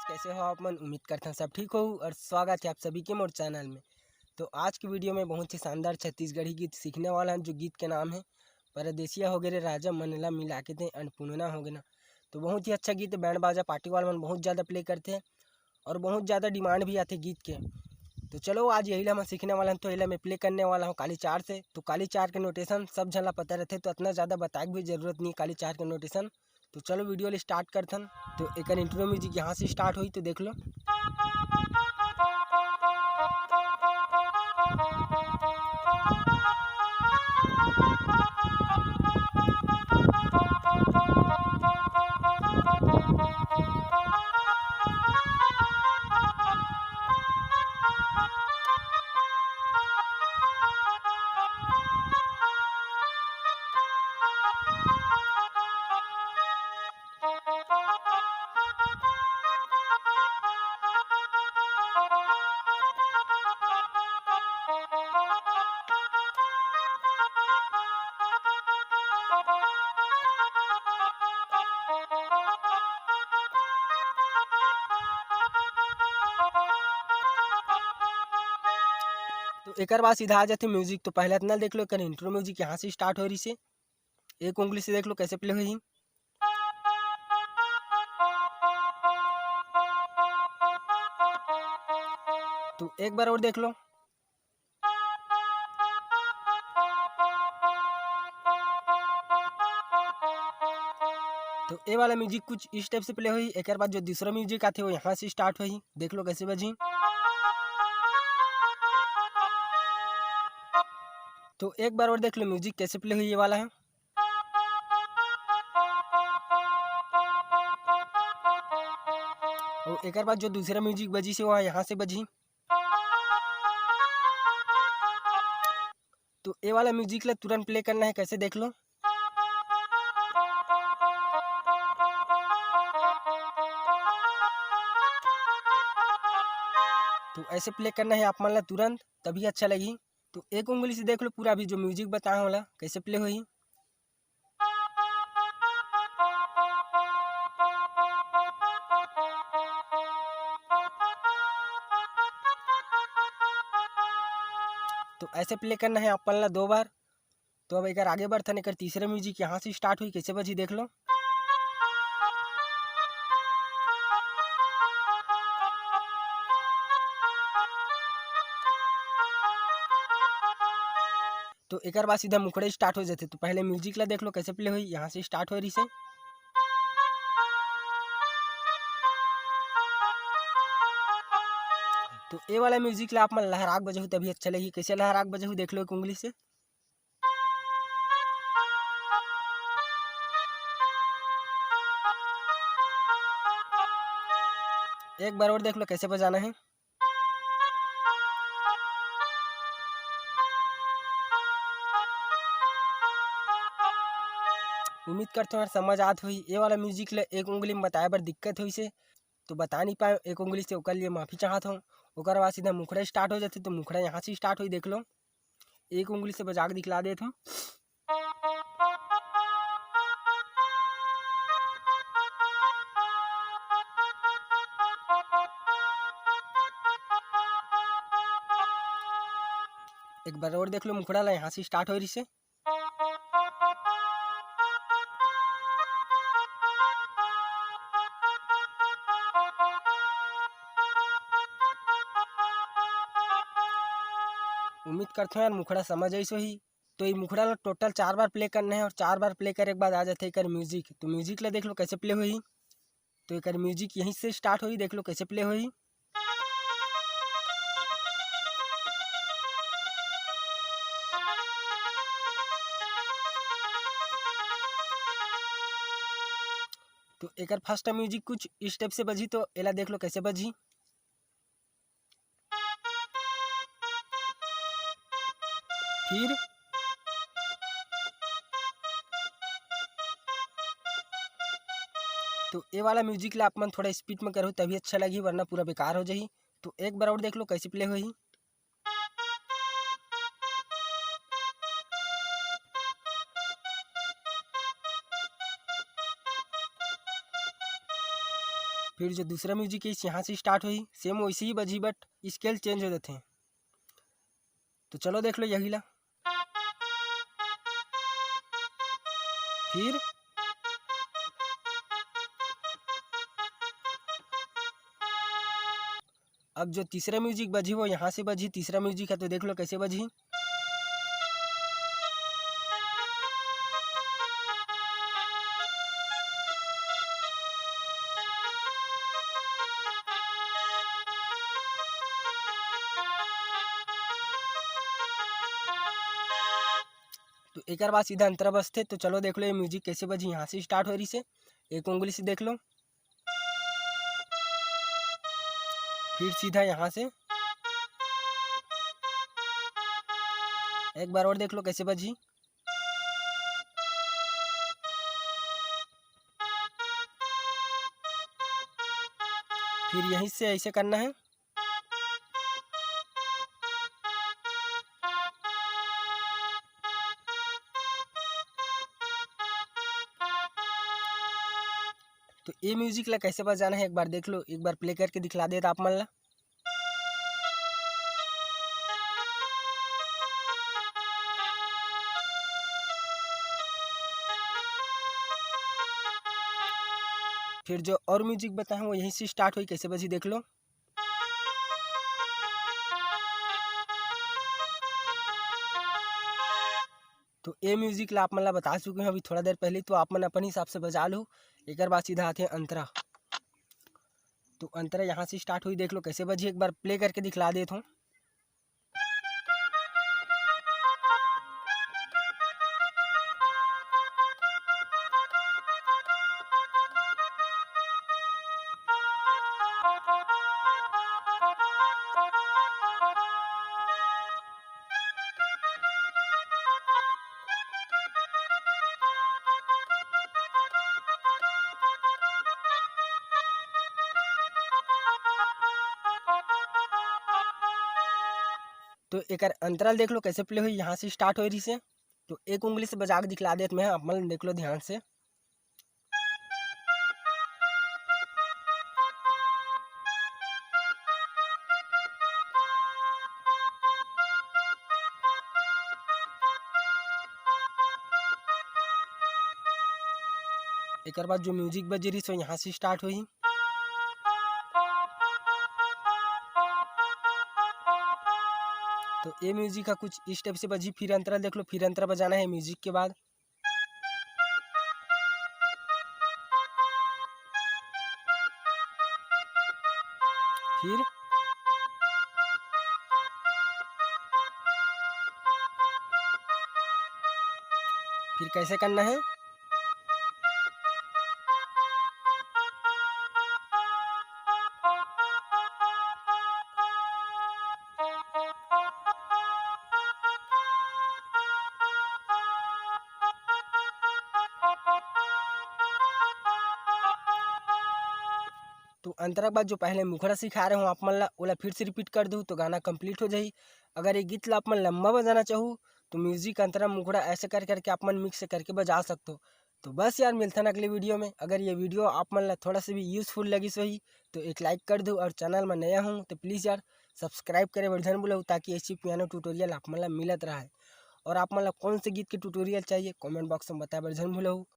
कैसे हो आप मन। उम्मीद करते हैं सब ठीक हो और स्वागत है आप सभी के मोर चैनल में। तो आज की वीडियो में बहुत ही शानदार छत्तीसगढ़ी गीत सीखने वाला है, जो गीत के नाम है परदेसिया हो गए राजा मनला मिला के थे अन्नपूर्णा हो गए ना। तो बहुत ही अच्छा गीत है, बैंड बाजा पार्टी वाले मन बहुत ज़्यादा प्ले करते हैं और बहुत ज़्यादा डिमांड भी आते गीत के। तो चलो आज यही मैं सीखने वाला हूँ। तो यही मैं प्ले करने वाला हूँ काली चार से। तो काली चार के नोटेशन सब झला पता रहते, तो इतना ज़्यादा बताए भी जरूरत नहीं काली चार के नोटेशन। तो चलो वीडियो स्टार्ट करथन। तो एक इंट्रो म्यूजिक यहाँ से स्टार्ट हुई, तो देख लो। तो एक बाद सीधा आ जाते म्यूजिक। तो पहले इतना देख लो, एक इंट्रो म्यूजिक यहाँ से स्टार्ट हो रही से। एक उंगली से देख लो कैसे प्ले हुई। तो एक बार और देख लो। तो ये वाला म्यूजिक कुछ इस टाइप से प्ले हुई। एक बाद जो दूसरा म्यूजिक आते वो यहाँ से स्टार्ट हुई, देख लो कैसे बजी। तो एक बार और देख लो म्यूजिक कैसे प्ले हुई, ये वाला है। और एक बाद जो दूसरा म्यूजिक बजी से वो यहाँ से बजी। तो ये वाला म्यूजिक ला तुरंत प्ले करना है, कैसे देख लो। तो ऐसे प्ले करना है आप मन ला तुरंत, तभी अच्छा लगी। तो एक उंगली से देख लो पूरा भी जो म्यूजिक बताया वाला कैसे प्ले हुई। तो ऐसे प्ले करना है अपन ला 2 बार। तो अब एक आगे बढ़थन, एक तीसरे म्यूजिक यहाँ से स्टार्ट हुई, कैसे बजी देख लो। तो एक बाद सीधा मुखड़े स्टार्ट हो जाते। तो पहले म्यूजिक ला देख लो कैसे प्ले हुई, यहाँ से स्टार्ट हो रही से। तो ये वाला म्यूजिक ला आप मन लहराग बजहू तभी अच्छा लगी, कैसे लहराग बजहू देख लो एक उंगली से। एक बार और देख लो कैसे बजाना है। उम्मीद करते हो समझ आत हुई। ये वाला म्यूजिक ला एक उंगली में बताए बर दिक्कत हुई से, तो बता नहीं पाए एक उंगली से, ओकर लिए माफ़ी चाहत हूँ। ओकर बाद सीधा मुखड़ा स्टार्ट हो जाते। तो मुखड़ा यहाँ से स्टार्ट हुई, देख लो। एक उंगली से बजा के दिखला देता हूँ। एक बार और देख लो, मुखड़ा ला यहाँ से स्टार्ट हो रही से। उम्मीद करते हैं यार मुखड़ा समझ आई सो ही। तो ये मुखड़ा ला टोटल 4 बार प्ले करना है और 4 बार प्ले करे के बाद आ जाते एक म्यूजिक। तो म्यूजिक ला देख लो कैसे प्ले हुई। तो एक म्यूजिक यहीं से स्टार्ट हुई, देख लो कैसे प्ले हुई। एकर फर्स्ट म्यूजिक कुछ स्टेप से बजी, तो एला देख लो कैसे बजी। फिर तो ये वाला म्यूजिक ला आप मन थोड़ा स्पीड में करो तभी अच्छा लगी, वरना पूरा बेकार हो जाही। तो एक बार और देख लो कैसे प्ले होही। फिर जो दूसरा म्यूजिक है यहाँ से स्टार्ट हुई, सेम वैसे ही बजी बट स्केल चेंज हो जाते हैं। तो चलो देख लो यही ला। फिर अब जो तीसरा म्यूजिक बजी वो यहाँ से बजी, तीसरा म्यूजिक है तो देख लो कैसे बजी। तो एक बाद सीधा अंतरा बजते। तो चलो देख लो ये म्यूजिक कैसे बजी, यहाँ से स्टार्ट हो रही से, एक उंगली से देख लो। फिर सीधा यहाँ से एक बार और देख लो कैसे बजी। फिर यहीं से ऐसे करना है। तो ये म्यूजिक ला कैसे बजाना है एक बार देख लो, एक बार प्ले करके दिखला देता आप मन ला। फिर जो और म्यूजिक बताए वो यहीं से स्टार्ट हुई, कैसे बजी देख लो। तो ये म्यूजिक ला आप मन ला बता चुके हैं अभी थोड़ा देर पहले, तो आप मन अपन हिसाब से बजा लो। एक बाद सीधा आते हैं अंतरा। तो अंतरा यहाँ से स्टार्ट हुई, देख लो कैसे बजी, एक बार प्ले करके दिखला देता हूँ। तो एक अंतराल देख लो कैसे प्ले हुई, यहाँ से स्टार्ट हो रही से। तो एक उंगली से बजा के दिखला देते मैं, आप मन देख लो ध्यान से। एक बाद जो म्यूजिक बज रही सो यहाँ से स्टार्ट हुई। तो ये म्यूजिक का कुछ इस टाइप से बजी। फिर अंतरा देख लो, फिर अंतरा बजाना है म्यूजिक के बाद। फिर कैसे करना है। तो अंतरा बाद जो पहले मुखड़ा सिखा रहे हो आप मन ला, ओला फिर से रिपीट कर दूँ तो गाना कंप्लीट हो जाही। अगर ये गीत ला आप मन लंबा बजाना चाहो तो म्यूजिक अंतरा मुखड़ा ऐसे कर करके आप मन मिक्स करके बजा सकते हो। तो बस यार मिलता है अगले वीडियो में। अगर ये वीडियो आप मन ला थोड़ा सा भी यूज़फुल लगी सही तो एक लाइक कर दो, और चैनल में नया हूँ तो प्लीज़ यार सब्सक्राइब करे वर्धन बोलो, ताकि ऐसी पियानो ट्यूटोरियल आप मन ला मिलत रहा है। और आप मन ला कौन से गीत के ट्यूटोरियल चाहिए कमेंट बॉक्स में बताए वर्धन बोलो।